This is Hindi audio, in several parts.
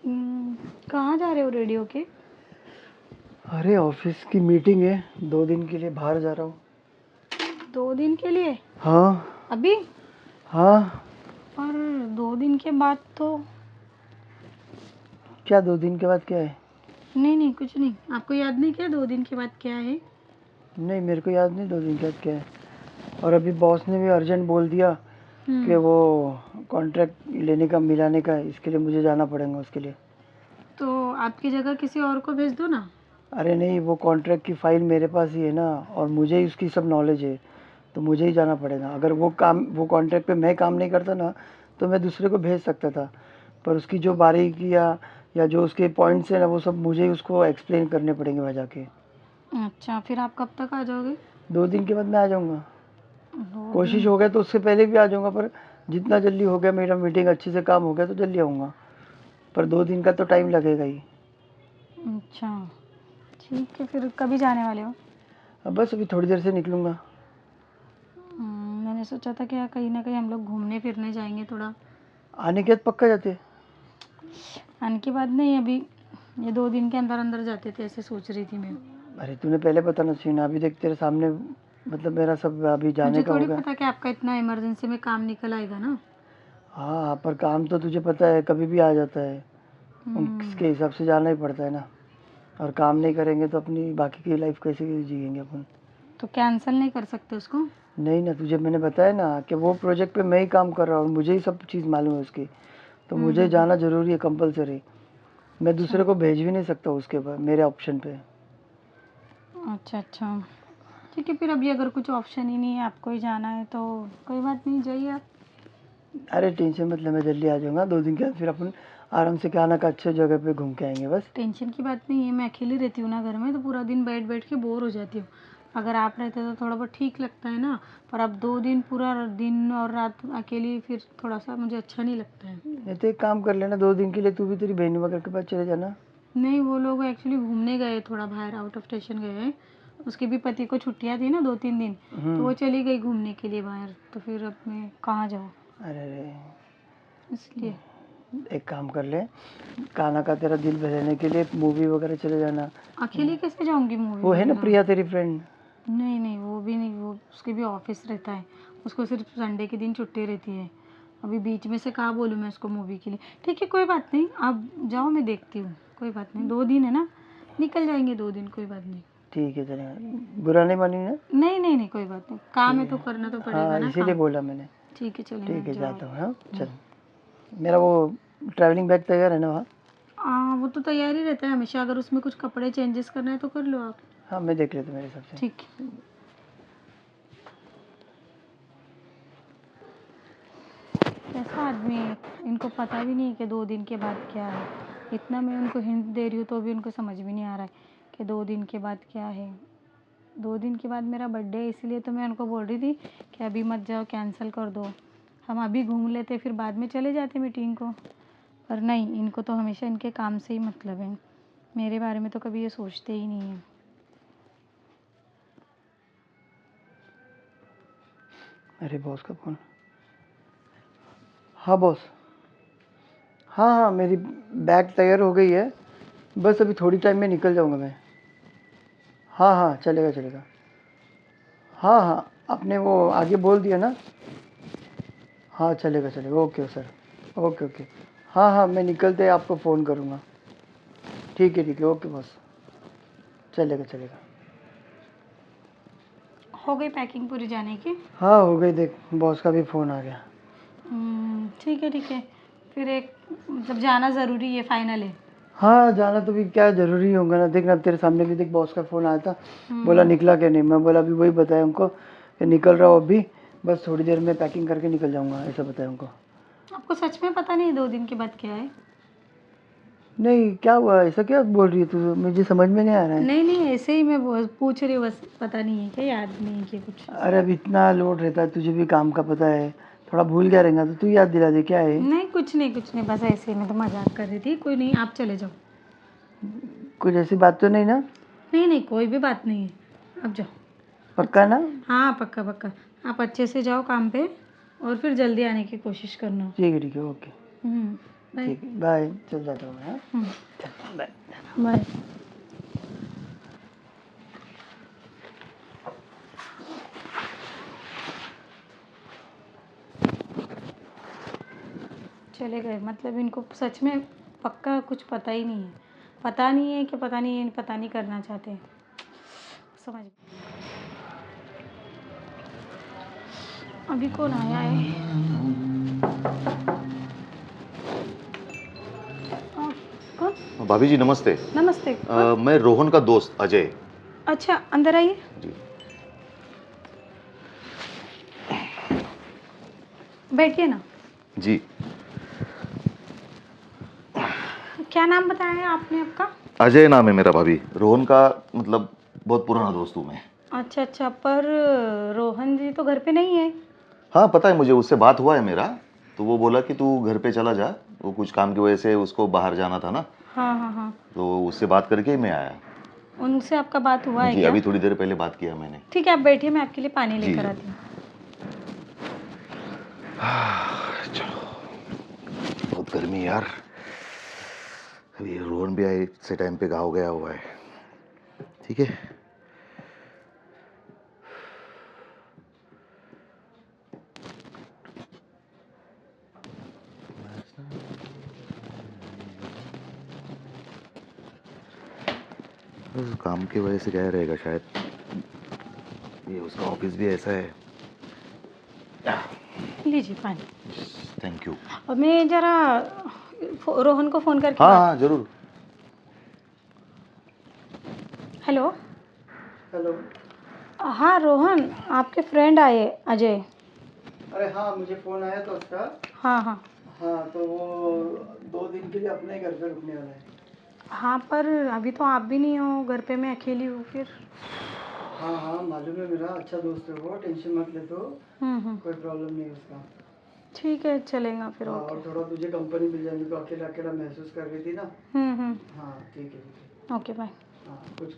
कहाँ जा रहे हो रेडियो के? अरे ऑफिस की मीटिंग है, 2 दिन के लिए बाहर जा रहा हूँ। 2 दिन के लिए? हाँ अभी? हाँ। और 2 दिन के बाद तो? क्या 2 दिन के बाद क्या है? नहीं नहीं कुछ नहीं। आपको याद नहीं क्या 2 दिन के बाद क्या है? नहीं, मेरे को याद नहीं 2 दिन के बाद क्या है। और अभी बॉस ने भी अर्जेंट बोल दिया कि वो कॉन्ट्रैक्ट लेने का मिलाने का है, इसके लिए मुझे जाना पड़ेगा उसके लिए। तो आपकी जगह किसी और को भेज दो ना। अरे नहीं, वो कॉन्ट्रैक्ट की फाइल मेरे पास ही है ना, और मुझे ही उसकी सब नॉलेज है, तो मुझे ही जाना पड़ेगा। अगर वो कॉन्ट्रैक्ट पे मैं काम नहीं करता ना, तो मैं दूसरे को भेज सकता था, पर उसकी जो बारीकियाँ या जो उसके पॉइंट्स हैं ना, वो सब मुझे ही उसको एक्सप्लेन करने पड़ेंगे वहाँ जाके। अच्छा, फिर आप कब तक आ जाओगे? 2 दिन के बाद मैं आ जाऊँगा। 2 दिन? कोशिश हो गया तो उससे पहले भी आ जाऊँगा, पर जितना जल्दी हो गया, मेरा मीटिंग अच्छे से काम हो गया तो जल्दी आऊँगा, पर 2 दिन का तो टाइम लगेगा ही। अच्छा ठीक है, फिर कभी जाने वाले हो? अब बस अभी थोड़ी देर से निकलूँगा। मैंने सोचा था कि कहीं ना कहीं हम लोग घूमने फिरने जाएंगे थोड़ा। आने के बाद पक्का जाते? आने के बाद नहीं, अभी ये 2 दिन के अंदर अंदर जाते थे, ऐसे सोच रही थी मैं। अरे तूने पहले बताना चाहिए ना, अभी देख तेरे सामने, मतलब मेरा सब अभी जाने मुझे का थोड़ी होगा। पता कि आपका इतना इमरजेंसी में काम निकल आएगा ना। हाँ, पर काम तो तुझे पता है कभी भी आ जाता है, हम्म, उसके हिसाब से जाना ही पड़ता है ना। और काम नहीं करेंगे तो अपनी बाकी की लाइफ कैसे जिएंगे अपन? तो कैंसिल नहीं कर सकते उसको? नहीं ना, तुझे मैंने बताया ना कि वो प्रोजेक्ट पे मैं ही काम कर रहा हूँ और मुझे ही सब चीज़ मालूम है उसकी, तो मुझे जाना ज़रूरी है, कंपलसरी। मैं दूसरे को भेज भी नहीं सकता उसके बाद मेरे ऑप्शन पे। अच्छा अच्छा ठीक है, फिर अभी अगर कुछ ऑप्शन ही नहीं है, आपको ही जाना है, तो कोई बात नहीं, जाइए आप। अरे टेंशन मत ले, मैं जल्दी आ जाऊँगा। 2 दिन के बाद फिर अपन आराम से खाना का अच्छे जगह पे घूम के आएंगे बस। टेंशन की बात नहीं है, मैं अकेली रहती हूँ ना घर में, तो पूरा दिन बैठ बैठ के बोर हो जाती हूँ। अगर आप रहते तो थोड़ा बहुत ठीक लगता है ना, पर अब 2 दिन पूरा दिन और रात अकेली, फिर थोड़ा सा मुझे अच्छा नहीं लगता है। नहीं तो एक काम कर लेना, 2 दिन के लिए तू भी तेरी बहन वगैरह के पास चले जाना। नहीं, वो लोग एक्चुअली घूमने गए, थोड़ा बाहर आउट ऑफ स्टेशन गए हैं। उसके भी पति को छुट्टियां थी ना 2-3 दिन, तो वो चली गई घूमने के लिए बाहर, तो फिर अब मैं कहाँ जाऊँ, अरे अरे, इसलिए। एक काम कर ले, खाना का तेरा दिल बहलाने के लिए मूवी वगैरह चले जाना। अकेले कैसे जाऊँगी मूवी वो है ना वगैरह? प्रिया तेरी फ्रेंड। नहीं नहीं, वो भी नहीं, वो उसके भी ऑफिस रहता है, उसको सिर्फ संडे के दिन छुट्टी रहती है। अभी बीच में से कहाँ बोलूँ मैं उसको मूवी के लिए। ठीक है, कोई बात नहीं, आप जाओ, मैं देखती हूँ, कोई बात नहीं, 2 दिन है ना, निकल जाएंगे 2 दिन, कोई बात नहीं। ठीक है, चलेगा, बुरा नहीं मानी ना? नहीं नहीं नहीं, कोई बात नहीं, काम है तो करना तो पड़ेगा हाँ, ना इसीलिए काम। बोला मैंने। ठीक है, चलें, ठीक मैं है, जाओ। जाता हूँ। हाँ चल, मेरा वो ट्रैवलिंग बैग तैयार है ना वहाँ? वो तो तैयार ही रहता है हमेशा, अगर उसमें कुछ कपड़े चेंजेस करना है तो कर लो आप। हाँ, मैं देख लेता हूँ मेरे हिसाब से। ठीक है। कैसा आदमी है, इनको पता भी नहीं कि 2 दिन के बाद क्या है। इतना मैं उनको हिंट दे रही हूँ तो भी उनको समझ भी नहीं आ रहा है कि 2 दिन के बाद क्या है। 2 दिन के बाद मेरा बर्थडे है, इसीलिए तो मैं उनको बोल रही थी कि अभी मत जाओ, कैंसिल कर दो, हम अभी घूम लेते, फिर बाद में चले जाते मीटिंग को। पर नहीं, इनको तो हमेशा इनके काम से ही मतलब है, मेरे बारे में तो कभी ये सोचते ही नहीं है। अरे बॉस का फोन। हाँ बॉस। हाँ हाँ, मेरी बैग तैयार हो गई है, बस अभी थोड़ी टाइम में निकल जाऊँगा मैं। हाँ हाँ, चलेगा चलेगा। हाँ हाँ, आपने वो आगे बोल दिया ना? हाँ चलेगा चलेगा, ओके सर, ओके ओके। हाँ हाँ, मैं निकलते ही आपको फ़ोन करूँगा। ठीक है ओके बॉस, चलेगा चलेगा। हो गई पैकिंग पूरी जाने की? हाँ हो गई, देख बॉस का भी फ़ोन आ गया। ठीक है ठीक है, फिर एक मतलब जाना ज़रूरी है, फाइनल है। हाँ, जाना तो भी क्या ज़रूरी होगा ना, देख ना तेरे सामने भी देख, बॉस का फ़ोन आया था, बोला निकला क्या नहीं, मैं बोला अभी वही बताया उनको कि निकल रहा हूँ अभी, बस थोड़ी देर में पैकिंग करके निकल जाऊँगा, ऐसा बताया उनको। आपको सच में पता नहीं 2 दिन के बाद क्या है? नहीं, क्या हुआ, ऐसा क्या बोल रही है तू, मुझे समझ में नहीं आ रहा है। नहीं नहीं, ऐसे ही मैं पूछ रही हूँ बस, पता नहीं है क्या, याद नहीं है कि कुछ? अरे अब इतना लोड रहता है, तुझे भी काम का पता है, थोड़ा भूल गया रहेगा तो तू याद दिला दे, क्या है? नहीं कुछ नहीं कुछ नहीं, बस ऐसे ही मैं तो मजाक कर रही थी, कोई नहीं, आप चले जाओ। कुछ ऐसी बात तो नहीं ना? नहीं नहीं, कोई भी बात नहीं है, आप जाओ। पक्का ना? हाँ पक्का पक्का, आप अच्छे से जाओ काम पे, और फिर जल्दी आने की कोशिश करना। ठीक है ओके। बाय। ठीक है, बाय, चल जाता हूँ मैं, हाँ? हम्म, बाय। बाय। चले गए, मतलब इनको सच में पक्का कुछ पता ही नहीं है, पता नहीं है कि पता नहीं है, पता नहीं करना चाहते हैं। समझ अभी कौन आया है? कौन? भाभी जी नमस्ते। नमस्ते। कौन? मैं रोहन का दोस्त अजय। अच्छा, अंदर आइए। जी। बैठिए ना। जी। क्या नाम बताया है आपने आपका? अजय नाम है मेरा भाभी। रोहन का मतलब बहुत पुराना दोस्त हूँ मैं। अच्छा अच्छा, पर रोहन जी तो घर पे नहीं है। हाँ पता है मुझे, उससे बात हुआ है मेरा। तो वो बोला कि तू घर पे चला जा, वो कुछ काम की वजह से उसको बाहर जाना था ना, हाँ हाँ हाँ। तो उससे बात करके ही मैं आया। उनसे आपका बात हुआ है जी क्या? अभी थोड़ी देर पहले बात किया मैंने। ठीक है, आप बैठिए, मैं आपके लिए पानी जी लेकर जी। आती हूँ। चलो, बहुत गर्मी यार। अभी रोहन भी आए से टाइम पे गाँव गया हुआ है। ठीक है। बस काम की वजह से क्या रहेगा शायद, ये उसका ऑफिस भी ऐसा है। लीजिए पानी। Thank you. और मैं जरा रोहन को फ़ोन करके हाँ बात। हाँ जरूर। हेलो। हेलो। हाँ रोहन, आपके फ्रेंड आए अजय। अरे हाँ, मुझे फ़ोन आया था उसका। हाँ हाँ। हाँ, तो वो 2 दिन के लिए अपने घर पे रुकने वाला है। हाँ, पर अभी तो आप भी नहीं हो घर पे, मैं अकेली हूँ फिर। हाँ हाँ, मालूम है, मेरा अच्छा दोस्त है वो, टेंशन मत ले। तो कोई प्रॉब्लम नहीं है उसका। ठीक है, चलेगा फिर। हाँ, ओके। और थोड़ा तुझे कंपनी मिल जाएगी, तो अकेला अकेला महसूस कर रही थी ना। हाँ ठीक है, ठीक ओके बाय। है। हाँ कुछ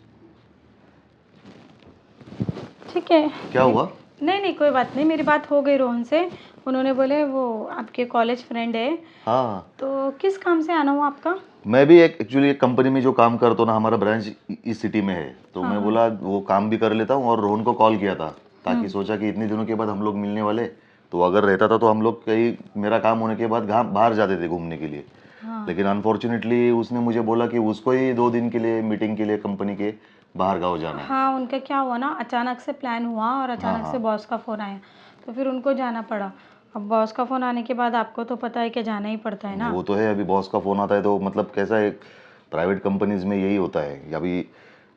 ठीक है। क्या हुआ? नहीं नहीं, कोई बात नहीं, मेरी बात हो गई रोहन से। उन्होंने बोले वो आपके कॉलेज फ्रेंड है। हाँ तो किस काम से आना हुआ आपका? मैं भी एक एक्चुअली एक कंपनी में जो काम करता हूँ ना, हमारा ब्रांच इस सिटी में है, तो हाँ मैं हाँ। बोला वो काम भी कर लेता हूँ और रोहन को कॉल किया था, ताकि सोचा कि इतने दिनों के बाद हम लोग मिलने वाले, तो अगर रहता था तो हम लोग कहीं मेरा काम होने के बाद बाहर जाते थे घूमने के लिए। हाँ लेकिन अनफॉर्चुनेटली उसने मुझे बोला कि उसको ही 2 दिन के लिए मीटिंग के लिए कंपनी के बाहर गाँव जाना है। हाँ, उनका क्या हुआ ना, अचानक से प्लान हुआ और हाँ अचानक से हाँ बॉस का फ़ोन आया, तो फिर उनको जाना पड़ा। अब बॉस का फ़ोन आने के बाद आपको तो पता है कि जाना ही पड़ता है ना। वो तो है। अभी बॉस का फ़ोन आता है तो मतलब कैसा है, प्राइवेट कंपनीज में यही होता है। अभी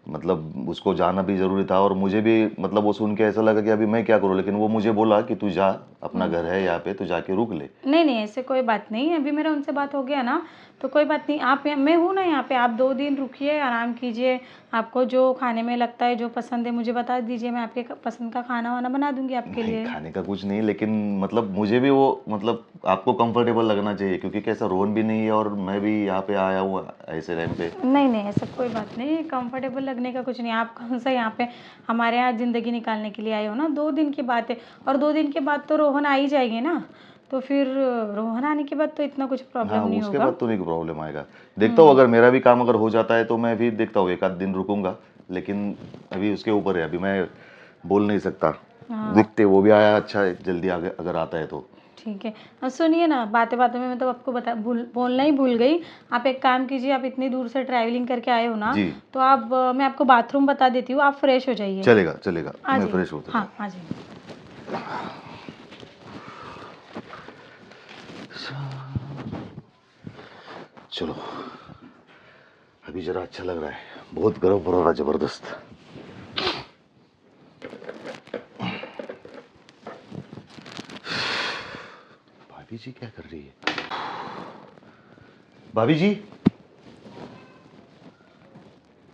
मतलब उसको जाना भी ज़रूरी था और मुझे भी मतलब वो सुन के ऐसा लगा कि अभी मैं क्या करूँ, लेकिन वो मुझे बोला कि तू जा, अपना घर है यहाँ पे, तू जाके रुक ले। नहीं नहीं, ऐसे कोई बात नहीं, अभी मेरा उनसे बात हो गया ना, तो कोई बात नहीं। आप मैं हूँ ना यहाँ पे, आप 2 दिन रुकिए, आराम कीजिए। आपको जो खाने में लगता है, जो पसंद है, मुझे बता दीजिए, मैं आपके पसंद का खाना वाना बना दूंगी आपके नहीं लिए। खाने का कुछ नहीं, लेकिन मतलब मुझे भी वो मतलब आपको कंफर्टेबल लगना चाहिए, क्योंकि कैसा रोहन भी नहीं है और मैं भी यहाँ पे आया हूँ ऐसे टाइम पे। नहीं नहीं, ऐसा कोई बात नहीं, कंफर्टेबल लगने का कुछ नहीं। आप कौन सा यहाँ पे हमारे यहाँ ज़िंदगी निकालने के लिए आए हो ना, 2 दिन की बात है। और 2 दिन के बाद तो रोहन आ ही जाएंगे ना, तो फिर रोहन आने के बाद तो इतना कुछ हाँ प्रॉब्लम नहीं उसके होगा। बाद तो नहीं प्रॉब्लम आएगा। देखता हूँ अगर मेरा भी काम अगर हो जाता है तो मैं भी देखता हूँ, 1 आध दिन रुकूंगा, लेकिन अभी उसके ऊपर है, अभी मैं बोल नहीं सकता। हाँ देखते वो भी आया अच्छा है, जल्दी आगे अगर आता है तो। ठीक है। सुनिए ना, बातें बातों में मैं तो आपको बोलना ही भूल गई। आप एक काम कीजिए, आप इतनी दूर से ट्रैवलिंग करके आए हो ना, जी तो आप मैं आपको बाथरूम बता देती हूँ, आप फ्रेश हो जाइए। चलेगा चलेगा, आ मैं जाइए। फ्रेश होता हाँ हूँ। आ जाइए। चलो अभी जरा अच्छा लग रहा है, बहुत गर्म पड़ रहा है जबरदस्त। भाभी जी क्या कर रही है? भाभी जी,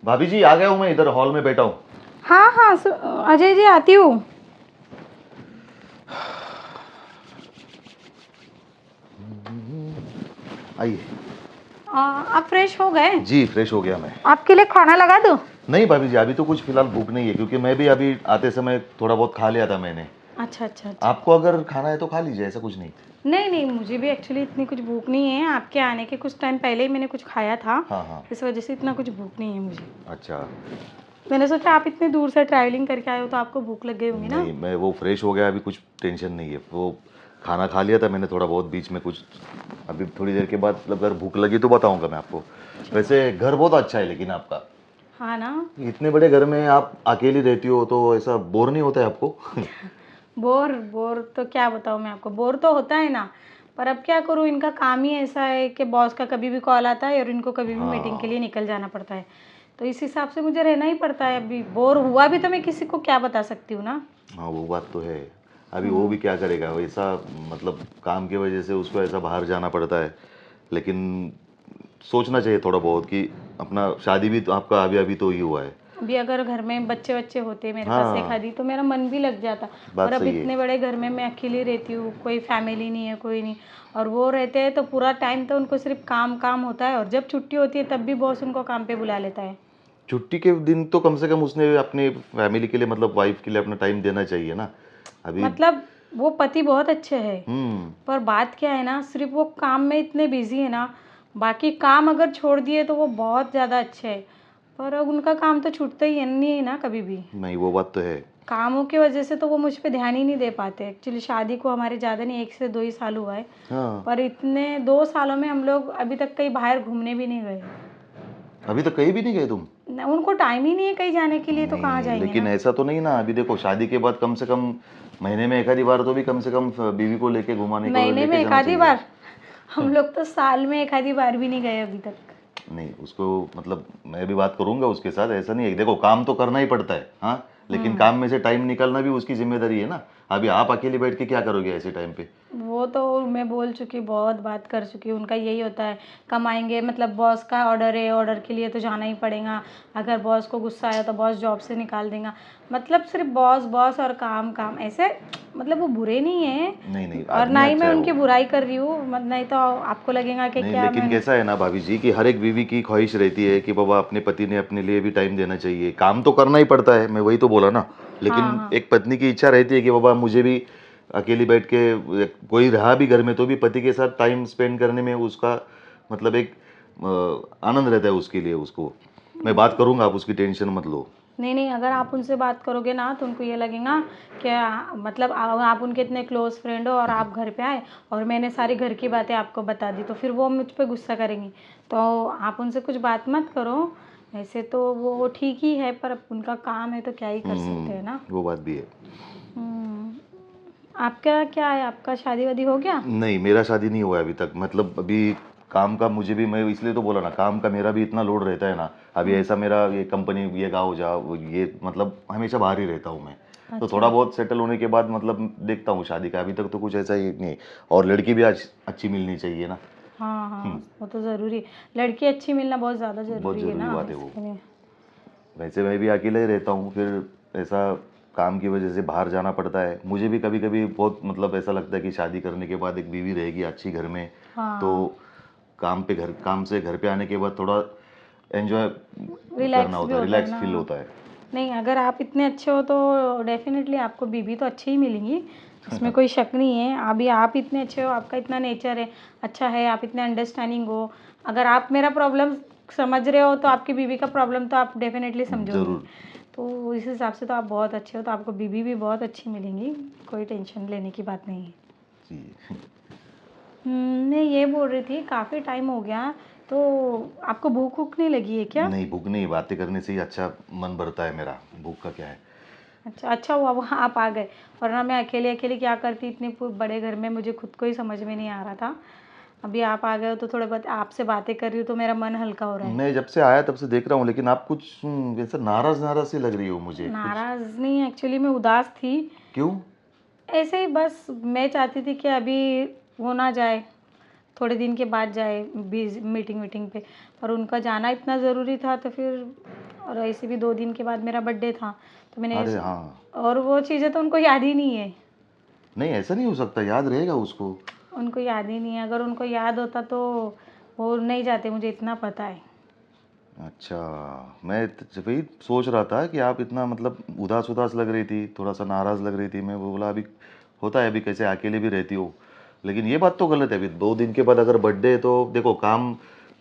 भाभी जी आ गया हूं मैं, इधर हॉल में बैठा हूं। हाँ हाँ अजय जी, आती हूँ। आइए। आप फ्रेश हो गए? जी फ्रेश हो गया मैं। आपके लिए खाना लगा दूँ? नहीं भाभी जी, अभी तो कुछ फिलहाल भूख नहीं है, क्योंकि मैं भी अभी आते समय थोड़ा बहुत खा लिया था मैंने। अच्छा अच्छा अच्छा। आपको अगर खाना है तो खा लीजिए, ऐसा कुछ नहीं। नहीं नहीं, मुझे भी एक्चुअली इतनी कुछ भूख नहीं है, आपके आने के कुछ टाइम पहले ही मैंने कुछ खाया था, हाँ हाँ। इस वजह से इतना कुछ भूख नहीं है मुझे। अच्छा। मैंने सोचा आप इतने दूर से ट्रैवलिंग करके आए हो तो आपको भूख लग गई होंगी ना। नहीं, मैं वो फ्रेश हो गया, अभी कुछ टेंशन नहीं है। वो खाना खा लिया था मैंने थोड़ा बहुत बीच में कुछ, अभी थोड़ी देर के बाद मतलब अगर भूख लगी तो बताऊंगा मैं आपको। वैसे घर बहुत अच्छा है लेकिन आपका, हाँ ना। इतने बड़े घर में आप अकेली रहती हो तो ऐसा बोर नहीं होता है आपको? बोर बोर तो क्या बताऊँ मैं आपको, बोर तो होता है ना, पर अब क्या करूँ, इनका काम ही ऐसा है कि बॉस का कभी भी कॉल आता है और इनको कभी भी मीटिंग के हाँ लिए निकल जाना पड़ता है, तो इस हिसाब से मुझे रहना ही पड़ता है। अभी बोर हुआ भी तो मैं किसी को क्या बता सकती हूँ ना। हाँ, वो बात तो है। अभी वो भी क्या करेगा वैसा, मतलब काम की वजह से उसको ऐसा बाहर जाना पड़ता है। लेकिन सोचना चाहिए थोड़ा बहुत कि अपना शादी भी तो आपका अभी अभी तो ही हुआ है। अभी अगर घर में बच्चे बच्चे होते मेरे पास एक हाँ, आधी तो मेरा मन भी लग जाता, और बात अब सही है। इतने बड़े घर में मैं अकेली रहती हूँ, कोई फैमिली नहीं है, कोई नहीं, और वो रहते हैं तो पूरा टाइम तो उनको सिर्फ काम काम होता है, और जब छुट्टी होती है तब भी बॉस उनको काम पे बुला लेता है। छुट्टी के दिन तो कम से कम उसने अपने फैमिली के लिए मतलब वाइफ के लिए अपना टाइम देना चाहिए ना अभी। मतलब वो पति बहुत अच्छे हैं, हम्म। पर बात क्या है ना, सिर्फ वो काम में इतने बिजी है ना, बाकी काम अगर छोड़ दिए तो वो बहुत ज़्यादा अच्छे है, पर अब उनका काम तो छूटता ही है नहीं है ना कभी भी। नहीं, वो बात तो है। कामों की वजह से तो वो मुझ पे ध्यान ही नहीं दे पाते। एक्चुअली शादी को हमारे ज़्यादा नहीं, 1 से 2 ही साल हुआ है, हाँ, पर इतने 2 सालों में हम लोग अभी तक कहीं बाहर घूमने भी नहीं गए। अभी तक कहीं भी नहीं गए तुम? उनको टाइम ही नहीं है कहीं जाने के लिए, तो कहाँ नहीं, जाएंगे लेकिन ना। ऐसा तो नहीं ना, अभी देखो शादी के बाद कम से कम महीने में एक आधी बार तो भी कम से कम बीवी को लेके घुमाने को महीने में लेके एक जाना आधी चाहिए। बार, हम लोग तो साल में एक आधी बार भी नहीं गए अभी तक। नहीं, उसको मतलब मैं भी बात करूंगा उसके साथ, ऐसा नहीं है। देखो काम तो करना ही पड़ता है, हाँ, लेकिन काम में से टाइम निकालना भी उसकी जिम्मेदारी है ना। अभी आप अकेले बैठ के क्या करोगे ऐसे टाइम पे? वो तो मैं बोल चुकी, बहुत बात कर चुकी, उनका यही होता है, कमाएंगे मतलब बॉस का ऑर्डर है, ऑर्डर के लिए तो जाना ही पड़ेगा, अगर बॉस को गुस्सा आया तो बॉस जॉब से निकाल देगा, मतलब सिर्फ बॉस बॉस और काम काम ऐसे। मतलब वो बुरे नहीं है, नहीं नहीं, और आदमी ना ही अच्छा मैं है उनकी वो। बुराई कर रही हूँ, नहीं तो आपको लगेगा कि नहीं, क्या लेकिन मैंने। कैसा है ना भाभी जी कि हर एक बीवी की ख्वाहिश रहती है कि बाबा अपने पति ने अपने लिए भी टाइम देना चाहिए। काम तो करना ही पड़ता है, मैं वही तो बोला ना। हाँ लेकिन हाँ एक पत्नी की इच्छा रहती है कि बाबा मुझे भी अकेली बैठ के, कोई रहा भी घर में तो भी पति के साथ टाइम स्पेंड करने में उसका मतलब एक आनंद रहता है उसके लिए। उसको मैं बात करूंगा, आप उसकी टेंशन मत लो। नहीं नहीं, अगर आप उनसे बात करोगे ना तो उनको ये लगेगा कि मतलब आप उनके इतने क्लोज फ्रेंड हो और आप घर पे आए और मैंने सारी घर की बातें आपको बता दी, तो फिर वो मुझ पे गुस्सा करेंगी, तो आप उनसे कुछ बात मत करो। ऐसे तो वो ठीक ही है, पर अब उनका काम है तो क्या ही कर सकते हैं ना। वो बात भी है। हम्म, आपका क्या है, आपका शादी वादी हो गया? नहीं, मेरा शादी नहीं हुआ है अभी तक। मतलब अभी काम का मुझे भी, मैं इसलिए तो बोला ना, काम का मेरा भी इतना लोड रहता है ना। अभी ऐसा मेरा ये कंपनी, ये गाँव जाओ, ये मतलब हमेशा बाहर ही रहता हूँ मैं। तो थोड़ा अच्छा। बहुत सेटल होने के बाद मतलब देखता हूँ शादी का। अभी तक तो कुछ ऐसा ही नहीं। और लड़की भी आज अच्छी मिलनी चाहिए ना। हाँ हाँ, वो तो ज़रूरी है, लड़की अच्छी मिलना बहुत ज़्यादा बहुत ज़रूरी है ज़रूरी ना बात है वो। इसके लिए। वैसे मैं भी अकेले ही रहता हूँ, फिर ऐसा काम की वजह से बाहर जाना पड़ता है। मुझे भी कभी कभी बहुत मतलब ऐसा लगता है कि शादी करने के बाद एक बीवी रहेगी अच्छी घर में, तो हाँ, काम से घर पे आने के बाद थोड़ा एंजॉय करना रिलैक्स भी होता है, होता है रिलैक्स ना। फील होता है। नहीं, अगर आप इतने अच्छे हो तो डेफिनेटली आपको बीबी तो अच्छी ही मिलेंगी, इसमें कोई शक नहीं है। अभी आप इतने अच्छे हो, आपका इतना नेचर है अच्छा है, आप इतने अंडरस्टैंडिंग हो, अगर आप मेरा प्रॉब्लम समझ रहे हो तो आपकी बीबी का प्रॉब्लम तो आप डेफिनेटली समझोगे। ज़रूर। तो इस हिसाब से तो आप बहुत अच्छे हो, तो आपको बीबी भी बहुत अच्छी मिलेंगी, कोई टेंशन लेने की बात नहीं है। जी। मैं ये बोल रही थी, काफ़ी टाइम हो गया, तो आपको भूख वूख नहीं लगी है क्या? नहीं, भूख नहीं, बातें करने से ही अच्छा मन भरता है मेरा। भूख का क्या है। अच्छा अच्छा हुआ वहाँ आप आ गए, वरना मैं अकेले अकेले क्या करती इतने बड़े घर में, मुझे खुद को ही समझ में नहीं आ रहा था। अभी आप आ गए हो तो थोड़े बहुत आपसे बातें कर रही हूँ तो मेरा मन हल्का हो रहा है। मैं जब से आया तब से देख रहा हूँ, लेकिन आप कुछ ऐसा नाराज नाराज सी लग रही हो मुझे कुछ। नाराज़ नहीं, एक्चुअली मैं उदास थी, क्यों? ऐसे ही बस। मैं चाहती थी कि अभी वो ना जाए, थोड़े दिन के बाद जाए मीटिंग वीटिंग पे, पर उनका जाना इतना ज़रूरी था तो फिर, और ऐसे भी 2 दिन के बाद मेरा बर्थडे था, तो मैंने अरे हाँ। और वो चीज़ें तो उनको याद ही नहीं है। नहीं, ऐसा नहीं हो सकता, याद रहेगा उसको। उनको याद ही नहीं है, अगर उनको याद होता तो वो नहीं जाते, मुझे इतना पता है। अच्छा, मैं वही सोच रहा था कि आप इतना मतलब उदास उदास लग रही थी, थोड़ा सा नाराज़ लग रही थी। मैं बोला अभी होता है, अभी कैसे अकेले भी रहती हो। लेकिन ये बात तो गलत है, अभी 2 दिन के बाद अगर बर्थडे है तो देखो काम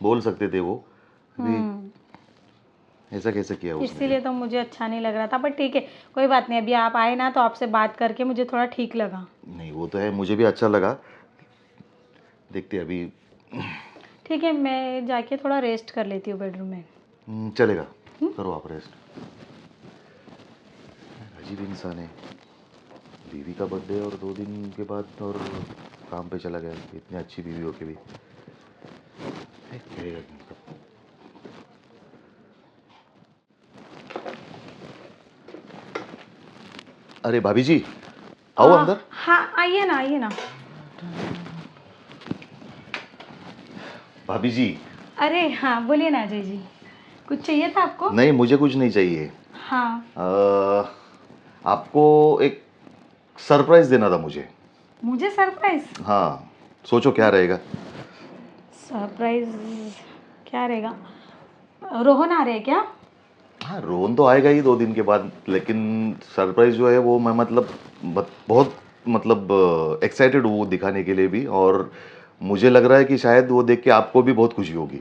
बोल सकते थे वो। अभी ऐसा कैसे किया उसने फिर? इसीलिए तो मुझे अच्छा नहीं लग रहा था, पर ठीक है, कोई बात नहीं। अभी आप आए ना तो आपसे बात करके मुझे थोड़ा ठीक लगा। नहीं वो तो है, मुझे भी अच्छा लगा। देखते हैं अभी। ठीक है, मैं जाके थोड़ा रेस्ट कर लेती हूँ बेडरूम में। चलेगा, करो आप रेस्ट। अजीब इंसान है, बीवी का बर्थडे और 2 दिन के बाद और काम पे चला गया, इतनी अच्छी बीवी होके भी। करेगा क्या मतलब? अरे भाभी जी, आओ अंदर। हाँ, आइए ना, आइए ना। भाभी जी। अरे हाँ, बोलिए ना अजय जी, कुछ चाहिए था आपको? नहीं मुझे कुछ नहीं चाहिए। हाँ। आपको एक सरप्राइज देना था मुझे। मुझे सरप्राइज? हाँ, सोचो क्या रहेगा। सरप्राइज क्या रहेगा? रोहन आ रहे हैं क्या? हाँ, रोहन तो आएगा ही 2 दिन के बाद, लेकिन सरप्राइज जो है वो मैं मतलब बहुत मतलब एक्साइटेड हूँ वो दिखाने के लिए भी। और मुझे लग रहा है कि शायद वो देख के आपको भी बहुत खुशी होगी।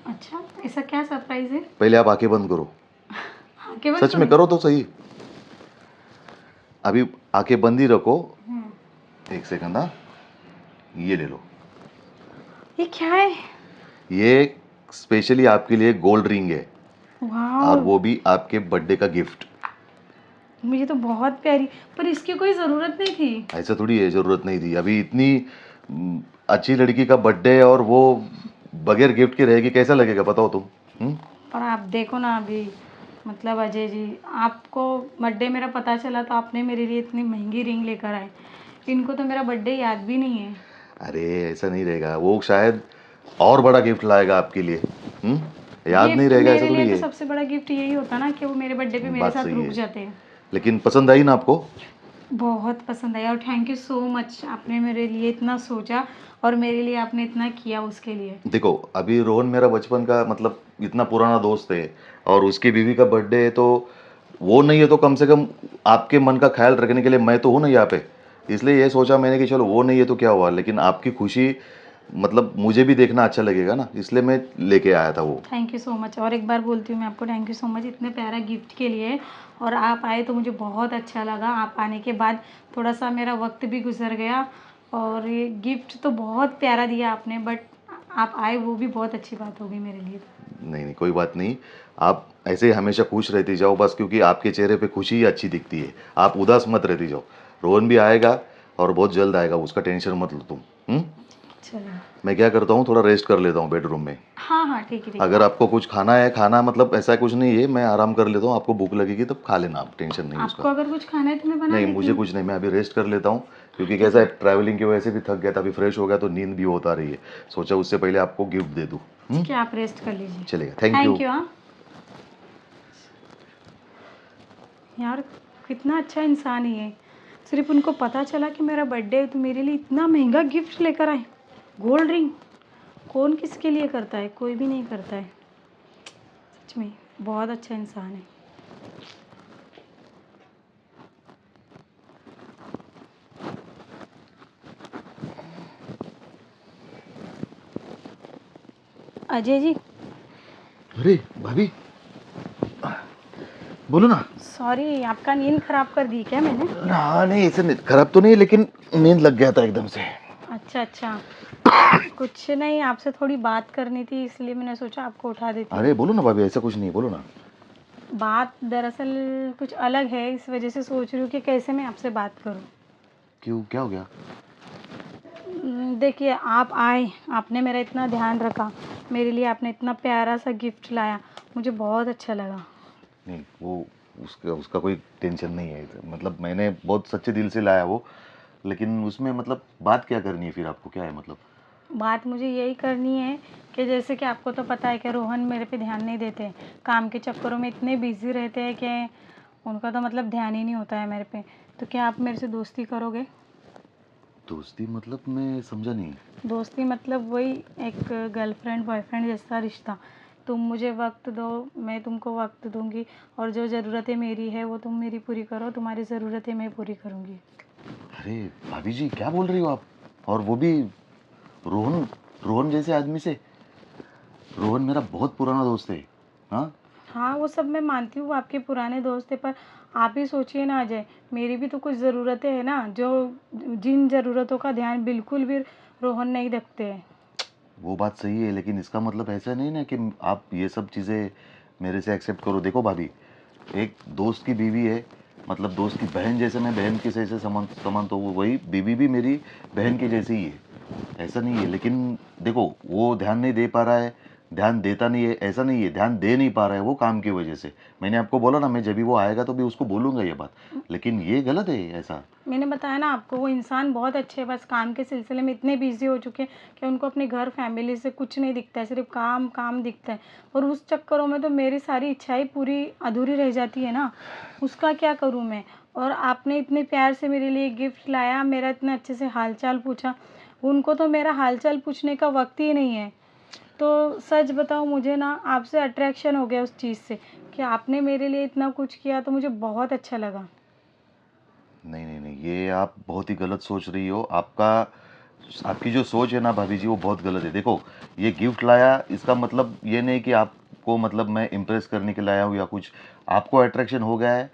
अच्छा, ऐसा क्या सरप्राइज है? पहले आप आंखें बंद करो। हाँ, केवल सच में करो तो सही। अभी आंखें बंद ही रखो। 1 सेकंड। हाँ, ये ले लो। ये क्या है? ये स्पेशली आपके लिए गोल्ड रिंग है, और वाह, वो भी आपके बर्थडे का गिफ्ट। मुझे तो बहुत प्यारी, पर इसकी कोई ज़रूरत नहीं थी। ऐसा थोड़ी है, जरूरत नहीं थी। अभी इतनी अच्छी लड़की का बर्थडे है और वो बगैर गिफ्ट के रहेगी, कैसा लगेगा बताओ तुम? पर आप देखो ना अभी, मतलब अजय जी, आपको बर्थडे मेरा पता चला तो आपने मेरे लिए इतनी महंगी रिंग लेकर आए। इनको तो मेरा बर्थडे याद भी नहीं है। अरे ऐसा नहीं रहेगा, वो शायद और बड़ा गिफ्ट लाएगा आपके लिए। याद नहीं गिफ्ट रहेगा ऐसा मेरे लिए थोड़ी तो है। सबसे बड़ा गिफ्ट यही होता ना कि वो मेरे बर्थडे पे मेरे बात साथ सही रुक है, जाते हैं। लेकिन पसंद आई ना आपको? बहुत पसंद आया, और थैंक यू सो मच, आपने मेरे लिए इतना सोचा और मेरे लिए आपने इतना किया उसके लिए। देखो अभी रोहन मेरा बचपन का मतलब इतना पुराना दोस्त है, और उसकी बीवी का बर्थडे है, तो वो नहीं है तो कम से कम आपके मन का ख्याल रखने के लिए मैं तो हूँ ना यहाँ पे। इसलिए ये सोचा मैंने कि चलो वो नहीं है तो क्या हुआ, लेकिन आपकी खुशी मतलब मुझे भी देखना अच्छा लगेगा ना, इसलिए मैं लेके आया था वो। थैंक यू सो मच, और एक बार बोलती हूँ मैं आपको, थैंक यू सो मच इतने प्यारा गिफ्ट के लिए। और आप आए तो मुझे बहुत अच्छा लगा। आप आने के बाद थोड़ा सा मेरा वक्त भी गुजर गया, और ये गिफ्ट तो बहुत प्यारा दिया आपने, बट आप आए वो भी बहुत अच्छी बात होगी मेरे लिए। नहीं नहीं कोई बात नहीं, आप ऐसे ही हमेशा खुश रहती जाओ बस, क्योंकि आपके चेहरे पे खुशी ही अच्छी दिखती है। आप उदास मत रहती जाओ। रोहन भी आएगा और बहुत जल्द आएगा, उसका टेंशन मत लो तुम। चलो। मैं क्या करता हूँ, थोड़ा रेस्ट कर लेता हूँ बेडरूम में। हाँ हाँ, ठीक है, ठीक है। अगर आपको कुछ खाना है, खाना मतलब ऐसा कुछ नहीं है, मैं आराम कर लेता हूँ, आपको भूख लगेगी तब खा लेना, आप टेंशन नहीं उसका। आपको अगर कुछ खाना है तो मैं बना नहीं देती मुझे हूँ। कुछ नहीं, मैं अभी रेस्ट कर लेता हूँ, क्योंकि ठीक कैसा है है। ट्रैवलिंग की वजह से भी थक गया था। अभी फ्रेश हो गया तो नींद भी बहुत आ रही है, सोचा उससे पहले आपको गिफ्ट दे दूँ। ठीक है, आप रेस्ट कर लीजिए। चलेगा, थैंक यू। Thank you. हाँ यार, कितना अच्छा इंसान है ये। सिर्फ उनको पता चला कि मेरा बर्थडे है तो मेरे लिए इतना महंगा गिफ्ट लेकर आए, गोल्ड रिंग। कौन किसके लिए करता है? कोई भी नहीं करता है। सच में बहुत अच्छा इंसान है। अजय जी, अरे भाभी, बोलो ना। सॉरी, आपका नींद खराब कर दी क्या मैंने? हाँ नहीं, ऐसे नहीं, खराब तो नहीं, लेकिन नींद लग गया था एकदम से। अच्छा अच्छा, कुछ नहीं, आपसे थोड़ी बात करनी थी, इसलिए मैंने सोचा आपको उठा देती अरे हूँ। बोलो ना भाभी, ऐसा कुछ नहीं, बोलो ना। बात दरअसल कुछ अलग है, इस वजह से सोच रही हूँ कि कैसे मैं आपसे बात करूँ। क्यों, क्या हो गया? देखिए, आप आए, आपने मेरा इतना ध्यान रखा, मेरे लिए आपने इतना प्यारा सा गिफ्ट लाया, मुझे बहुत अच्छा लगा। नहीं वो उसका उसका कोई टेंशन नहीं है, मतलब मैंने बहुत सच्चे दिल से लाया वो। लेकिन उसमें मतलब बात क्या करनी है फिर आपको, क्या है मतलब? बात मुझे यही करनी है कि जैसे कि आपको तो पता है कि रोहन मेरे पे ध्यान नहीं देते, काम के चक्करों में इतने बिजी रहते हैं कि उनका तो मतलब ध्यान ही नहीं होता है मेरे पे। तो क्या आप मेरे से दोस्ती करोगे? दोस्ती मतलब मैं समझा नहीं। दोस्ती मतलब वही एक गर्लफ्रेंड बॉयफ्रेंड जैसा रिश्ता। तुम मुझे वक्त दो, मैं तुमको वक्त दूंगी, और जो ज़रूरतें मेरी है वो तुम मेरी पूरी करो, तुम्हारी ज़रूरतें मैं पूरी करूंगी। अरे भाभी जी क्या बोल रही हो आप? और वो भी रोहन रोहन जैसे आदमी से? रोहन मेरा बहुत पुराना दोस्त है। हाँ, हाँ, वो सब मैं मानती हूँ, आपके पुराने दोस्त थे, पर आप ही सोचिए ना अजय, मेरी भी तो कुछ ज़रूरतें हैं ना, जो जिन ज़रूरतों का ध्यान बिल्कुल भी रोहन नहीं रखते हैं। वो बात सही है, लेकिन इसका मतलब ऐसा नहीं ना कि आप ये सब चीज़ें मेरे से एक्सेप्ट करो। देखो भाभी, एक दोस्त की बीवी है, मतलब दोस्त की बहन जैसे मैं बहन के जैसे समान तो वो वही बीवी भी मेरी बहन की जैसी ही है, ऐसा नहीं है। लेकिन देखो वो ध्यान नहीं दे पा रहा है, ध्यान देता नहीं है, ऐसा नहीं है, ध्यान दे नहीं पा रहा है वो काम की वजह से। मैंने आपको बोला ना, मैं जब भी वो आएगा तो भी उसको बोलूँगा ये बात, लेकिन ये गलत है ऐसा। मैंने बताया ना आपको, वो इंसान बहुत अच्छे हैं, बस काम के सिलसिले में इतने बिजी हो चुके हैं कि उनको अपने घर फैमिली से कुछ नहीं दिखता है, सिर्फ काम काम दिखता है, और उस चक्करों में तो मेरी सारी इच्छाएं पूरी अधूरी रह जाती है ना, उसका क्या करूँ मैं। और आपने इतने प्यार से मेरे लिए गिफ्ट लाया, मेरा इतना अच्छे से हालचाल पूछा, उनको तो मेरा हालचाल पूछने का वक्त ही नहीं है। तो सच बताऊँ, मुझे ना आपसे अट्रैक्शन हो गया उस चीज़ से, कि आपने मेरे लिए इतना कुछ किया, तो मुझे बहुत अच्छा लगा। नहीं नहीं नहीं, ये आप बहुत ही गलत सोच रही हो। आपकी जो सोच है ना भाभी जी, वो बहुत गलत है। देखो, ये गिफ्ट लाया इसका मतलब ये नहीं कि आपको मतलब मैं इम्प्रेस करने के लाया हूँ या कुछ। आपको अट्रैक्शन हो गया है,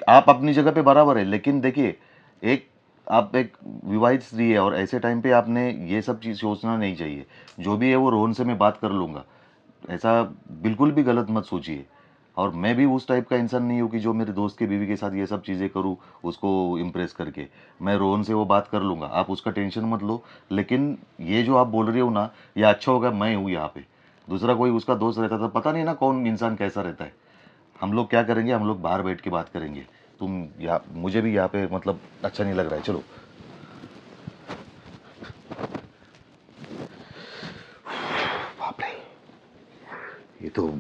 आप अपनी जगह पे बराबर है, लेकिन देखिए, एक आप एक विवाहित स्त्री है और ऐसे टाइम पे आपने ये सब चीज़ सोचना नहीं चाहिए। जो भी है वो रोहन से मैं बात कर लूँगा, ऐसा बिल्कुल भी गलत मत सोचिए। और मैं भी उस टाइप का इंसान नहीं हूँ कि जो मेरे दोस्त की बीवी के साथ ये सब चीज़ें करूँ उसको इम्प्रेस करके। मैं रोहन से वो बात कर लूँगा, आप उसका टेंशन मत लो। लेकिन ये जो आप बोल रहे हो ना, ये अच्छा होगा मैं हूँ यहाँ पे। दूसरा कोई उसका दोस्त रहता तो पता नहीं ना कौन इंसान कैसा रहता है। हम लोग क्या करेंगे, हम लोग बाहर बैठ के बात करेंगे। तुम यहाँ, मुझे भी यहाँ पे मतलब अच्छा नहीं लग रहा है, चलो। बाप रे, ये तो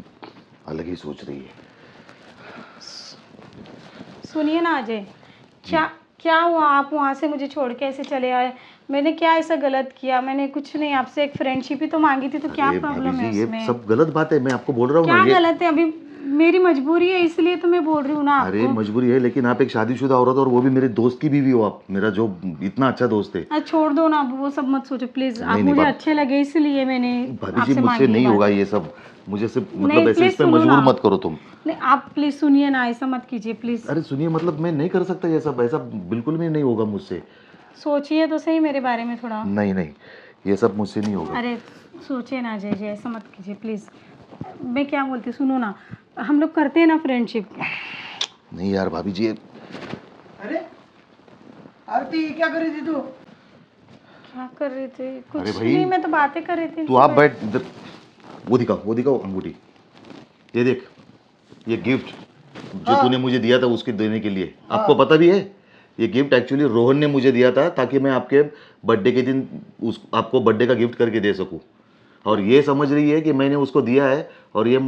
अलग ही सोच रही है। सुनिए ना अजय, क्या क्या हुआ, आप वहाँ से मुझे छोड़ के ऐसे चले आए? मैंने क्या ऐसा गलत किया? मैंने कुछ नहीं, आपसे एक फ्रेंडशिप ही तो मांगी थी, तो क्या अरे भाभी प्रॉब्लम है जी, ये उसमें? सब गलत बात है, मैं आपको बोल रहा हूँ ना क्या ये। गलत है? अभी मेरी मजबूरी है, इसलिए तो मैं बोल रही हूँ ना अरे आपको। मजबूरी है, लेकिन आप एक शादीशुदा औरत हो और वो भी मेरे दोस्त की बीवी हो। आप मेरा जो इतना अच्छा दोस्त है। छोड़ दो ना, वो सब मत सोचो प्लीज़, नहीं आप नहीं मुझे अच्छे लगे इसलिए मैंने भाभी जी, आपसे मुझसे मांगी ये नहीं होगा बात। ये सब। मुझे सिर्फ नहीं मतलब ऐसे इस प्लीज़ पे सुनो ना मजबूर आप। मत करो तुम। नहीं आप प्लीज़ सुनिए ना, ऐसा मत कीजिए प्लीज़। अरे सुनिए, मतलब मैं नहीं कर सकता ये सब, ऐसा बिल्कुल भी नहीं होगा मुझसे। सोचिए तो सही मेरे बारे में थोड़ा। नहीं नहीं, ये सब मुझसे नहीं होगा। अरे सोचिए ना अजय जी, ऐसा मत कीजिए प्लीज़। मैं क्या बोलती हूँ, सुनो ना, हम लोग करते हैं ना फ्रेंडशिप। नहीं यार भाभी जी, अरे आरती, क्या कर रही थी तू? क्या कर रहे थे? अरे कुछ भाई, नहीं, मैं तो बातें कर रही थी तू इनसे आप बैठ। बैठ इधर। वो दिखाओ अंगूठी। ये देख, ये गिफ्ट जो हाँ तूने मुझे दिया था उसके देने के लिए, आपको हाँ। पता भी है? ये गिफ्ट एक्चुअली रोहन ने मुझे दिया था ताकि मैं आपके बर्थडे के दिन उस आपको बर्थडे का गिफ्ट करके दे सकूं। और ये समझ रही है कि मैंने उसको दिया है और ये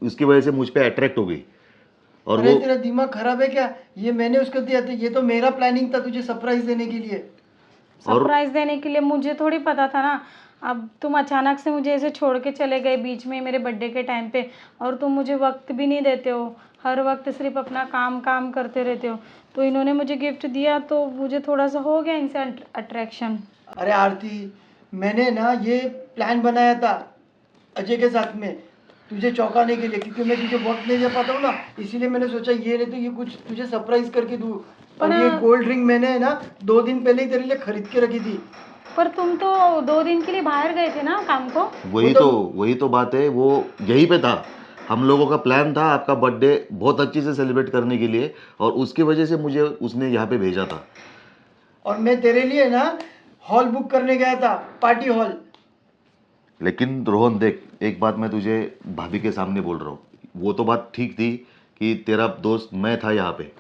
उसकी वजह से मुझ पे अट्रैक्ट हो गई। और अरे वो तेरा दिमाग खराब है क्या? ये मैंने उसको दिया था, ये तो मेरा प्लानिंग था तुझे सरप्राइज देने के लिए। और सरप्राइज देने के लिए? मुझे थोड़ी पता था ना। अब तुम अचानक से मुझे ऐसे छोड़ के चले गए बीच में मेरे बर्थडे के टाइम पे, और तुम मुझे वक्त भी नहीं देते हो, हर वक्त सिर्फ अपना काम काम करते रहते हो। तो इन्होंने मुझे गिफ्ट दिया तो मुझे थोड़ा सा हो गया इनसे अट्रैक्शन। अरे आरती, मैंने ना ये प्लान बनाया था अजय के साथ में, तुझे चौंकाने के लिए, क्योंकि मैं तुझे वक्त नहीं दे पाता हूँ ना, इसीलिए मैंने सोचा ये नहीं तो ये कुछ तुझे सरप्राइज करके दूँ। पर और ये गोल्ड रिंग मैंने ना 2 दिन पहले ही तेरे लिए खरीद के रखी थी। पर तुम तो 2 दिन के लिए बाहर गए थे ना काम को। वही तो वही तो बात है, वो यहीं पे था। हम लोगों का प्लान था आपका बर्थडे बहुत अच्छी से सेलिब्रेट करने के लिए, और उसकी वजह से मुझे उसने यहाँ पे भेजा था। और मैं तेरे लिए ना हॉल बुक करने गया था, पार्टी हॉल। लेकिन रोहन देख, एक बात मैं तुझे भाभी के सामने बोल रहा हूँ, वो तो बात ठीक थी कि तेरा दोस्त मैं था यहाँ पे,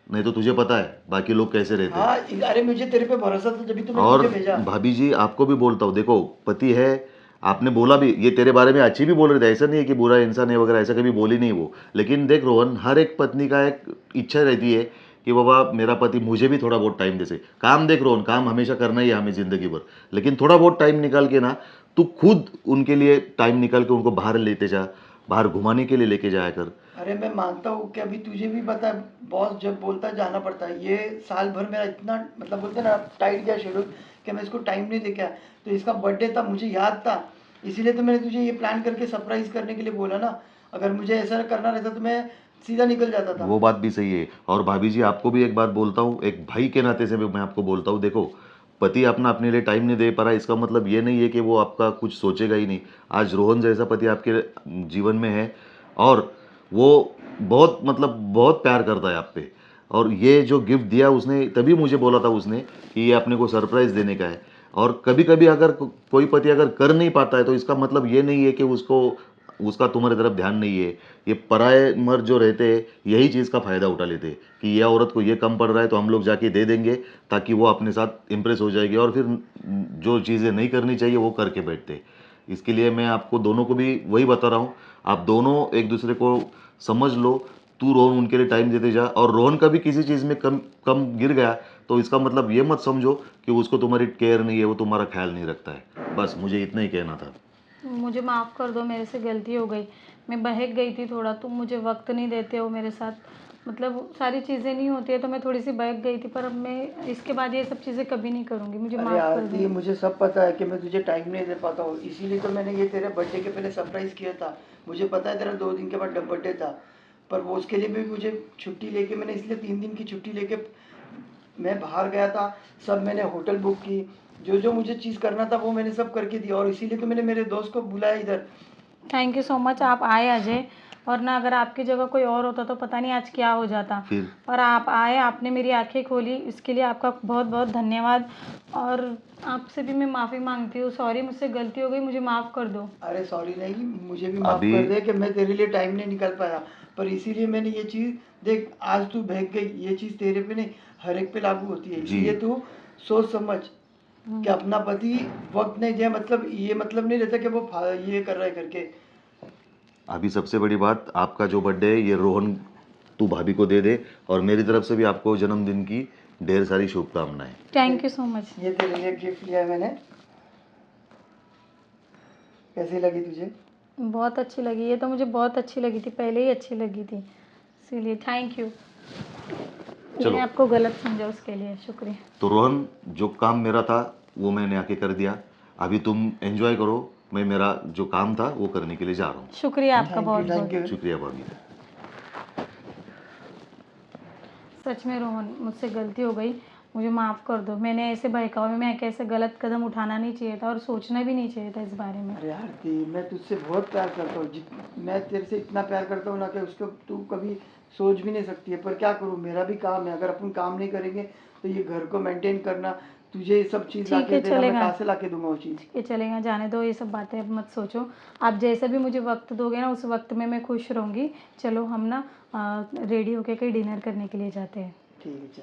नहीं तो तुझे पता है बाकी लोग कैसे रहते हैं। हाँ, अरे मुझे तेरे पे भरोसा था जब भी तुमने और मुझे भेजा। भाभी जी आपको भी बोलता हूँ, देखो पति है, आपने बोला भी ये तेरे बारे में अच्छी भी बोल रहे थे, ऐसा नहीं है कि बुरा इंसान है वगैरह, ऐसा कभी बोली नहीं वो। लेकिन देख रोहन, हर एक पत्नी का एक इच्छा रहती है कि बाबा मेरा पति मुझे भी थोड़ा बहुत टाइम दे से। काम देख रोहन, काम हमेशा करना ही है हमें ज़िंदगी भर, लेकिन थोड़ा बहुत टाइम निकाल के ना तू खुद उनके लिए टाइम निकाल के उनको बाहर लेते जा, बाहर घुमाने के लिए लेके जाया कर। अरे मैं मानता हूँ कि अभी तुझे भी पता है, बॉस जब बोलता है जाना पड़ता है। ये साल भर मेरा इतना मतलब बोलते हैं ना टाइट गया शेड्यूल कि मैं इसको टाइम नहीं दे के आया। तो इसका बर्थडे था, मुझे याद था, इसीलिए तो मैंने तुझे ये प्लान करके सरप्राइज करने के लिए बोला ना। अगर मुझे ऐसा करना रहता तो मैं सीधा निकल जाता था। वो बात भी सही है। और भाभी जी आपको भी एक बात बोलता हूँ, एक भाई के नाते से भी मैं आपको बोलता हूँ, देखो पति अपना अपने लिए टाइम नहीं दे पा रहा, इसका मतलब ये नहीं है कि वो आपका कुछ सोचेगा ही नहीं। आज रोहन जैसा पति आपके जीवन में है और वो बहुत मतलब बहुत प्यार करता है आप पे। और ये जो गिफ्ट दिया उसने, तभी मुझे बोला था उसने कि ये अपने को सरप्राइज देने का है। और कभी कभी अगर कोई पति अगर कर नहीं पाता है तो इसका मतलब ये नहीं है कि उसका तुम्हारी तरफ ध्यान नहीं है। ये पराये मर्द जो रहते हैं यही चीज़ का फ़ायदा उठा लेते हैं कि ये औरत को ये कम पड़ रहा है तो हम लोग जाके दे देंगे, ताकि वो अपने साथ इम्प्रेस हो जाएगी और फिर जो चीज़ें नहीं करनी चाहिए वो करके बैठते हैं। इसके लिए मैं आपको दोनों को भी वही बता रहा हूँ, आप दोनों एक दूसरे को समझ लो। तू रोहन उनके लिए टाइम देते जा, और रोहन का भी किसी चीज़ में कम कम गिर गया तो इसका मतलब ये मत समझो कि उसको तुम्हारी केयर नहीं है, वो तुम्हारा ख्याल नहीं रखता है। बस मुझे इतना ही कहना था। मुझे माफ़ कर दो, मेरे से गलती हो गई। मैं बहक गई थी थोड़ा, तुम मुझे वक्त नहीं देते हो मेरे साथ, मतलब सारी चीज़ें नहीं होती है तो मैं थोड़ी सी बहक गई थी। पर अब मैं इसके बाद ये सब चीज़ें कभी नहीं करूँगी, मुझे अरे माफ़ कर आरती, दो। मुझे सब पता है कि मैं तुझे टाइम नहीं दे पाता हूँ, इसीलिए तो मैंने ये तेरे बर्थडे के पहले सरप्राइज किया था। मुझे पता है तेरा 2 दिन के बाद बर्थडे था, पर वो उसके लिए भी मुझे छुट्टी लेके, मैंने इसलिए 3 दिन की छुट्टी लेके मैं बाहर गया था। सब मैंने होटल बुक की, जो जो मुझे चीज़ करना था वो मैंने सब करके दिया, और इसीलिए तो मैंने मेरे दोस्त को बुलाया इधर। थैंक यू सो मच, आप आए अजय, और ना अगर आपकी जगह कोई और होता तो पता नहीं आज क्या हो जाता। फिर और आप आए, आपने मेरी आंखें खोली, इसके लिए आपका बहुत बहुत धन्यवाद। और आपसे भी मैं माफ़ी मांगती हूँ, सॉरी मुझसे गलती हो गई, मुझे माफ़ कर दो। अरे सॉरी नहीं, मुझे भी माफ़ अभी कर दे कि मैं तेरे लिए टाइम नहीं निकाल पाया। पर इसीलिए मैंने ये चीज़ देख, आज तू बहक गई, ये चीज़ तेरे पे नहीं हर एक पे लागू होती है। जी इसलिए तू सोच समझ कि अपना पति वक्त नहीं दिया, मतलब ये मतलब नहीं रहता कि वो ये कर रहा है करके। अभी सबसे बड़ी बात, आपका जो बर्थडे है ये रोहन तू भाभी को दे दे, और मेरी तरफ से भी आपको जन्मदिन की ढेर सारी शुभकामनाएं। Thank you so much. ये तेरे लिए गिफ्ट लिया है मैंने, कैसी लगी तुझे? बहुत अच्छी लगी, ये तो मुझे बहुत अच्छी लगी थी, पहले ही अच्छी लगी थी, इसीलिए थैंक यू। चलो। मैंने आपको गलत समझा, उसके लिए शुक्रिया। तो रोहन, जो काम मेरा था वो मैंने आके कर दिया, अभी तुम एंजॉय करो, मैं मेरा जो काम था वो करने के लिए जा रहा हूँ। शुक्रिया आपका थैंक बहुत यू, थैंक बहुत। यू। शुक्रिया भाभी। सच में रोहन, मुझसे गलती हो गई, मुझे माफ़ कर दो। मैंने ऐसे बहकावे में मैं कैसे गलत कदम उठाना नहीं चाहिए था और सोचना भी नहीं चाहिए था इस बारे में। अरे आरती, मैं तुझसे बहुत प्यार करता हूँ, मैं तेरे से इतना प्यार करता हूँ ना कि उसको तू कभी सोच भी नहीं सकती है। पर क्या करूँ, मेरा भी काम है, अगर अपन काम नहीं करेंगे तो ये घर को मेंटेन करना, तुझे ये सब चीज़ ठीक लाके है, देना, मैं चलेगा। कहाँ से लाके दूंगा वो चीज़? ठीक है, चलेगा, जाने दो, ये सब बातें अब मत सोचो। आप जैसा भी मुझे वक्त दोगे ना, उस वक्त में मैं खुश रहूँगी। चलो हम ना रेडी होके कहीं डिनर करने के लिए जाते हैं। ठीक है, चल।